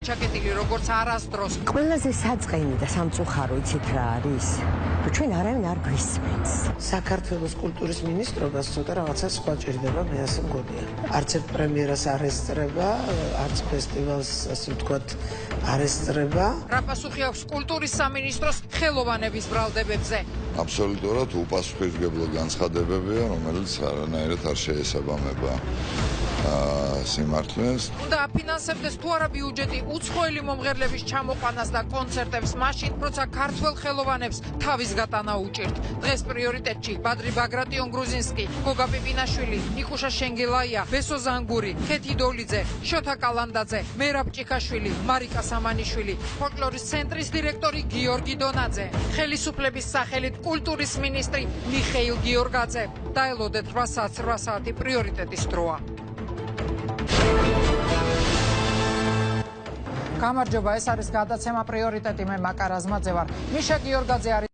ჩაკეტილი როგორც არასდროს. ყველაზე საწყენი და სამწუხარო იცით რა არის? ჩვენ არავინ არ გვისმენს. საქართველოს კულტურის მინისტრობას ცოტა რაღაცა სხვა ჭირდება, მე ასე მგონია. არც ერთ პრემიერას არ ესწრება, არც ფესტივალს ასე ვთქვათ არ ესწრება. რა პასუხი აქვს კულტურის სამინისტროს ხელოვანების ბრალდებებზე? აბსოლუტურად უპასუხისმგებლო განცხადებებია, რომელიც არანაირად არ შეესაბამება სიმართლეს. უნდა აფინანსებდეს თუ არა ბიუჯეტი უცხოელი მომღერლების ჩამოყვანას და კონცერტებს მაშინ, როცა ქართველ ხელოვანებს თავის გატანა უჭირთ. დღეს პრიორიტეტში ბადრი ბაგრატიონ გრუზინსკი, გოგა პიპინაშვილი, ნიკუშა შენგელაია, ბესო ზანგური, ქეთი დოლიძე, შოთა კალანდაძე, მერაბ ჭიქაშვილი, მარიკა სამანიშვილი, ფოლკლორის ცენტრის დირექტორი გიორგი დონაძე, ხელისუფლების სახელით კულტურის მინისტრი მიხეილ გიორგაძე. დაელოდეთ 8 საათი პრიორიტეტის დროა. გამარჯობა, ეს არის გადაცემა პრიორიტეტი, მე მაკარაზმაძე ვარ. მიშა გიორგაძე არის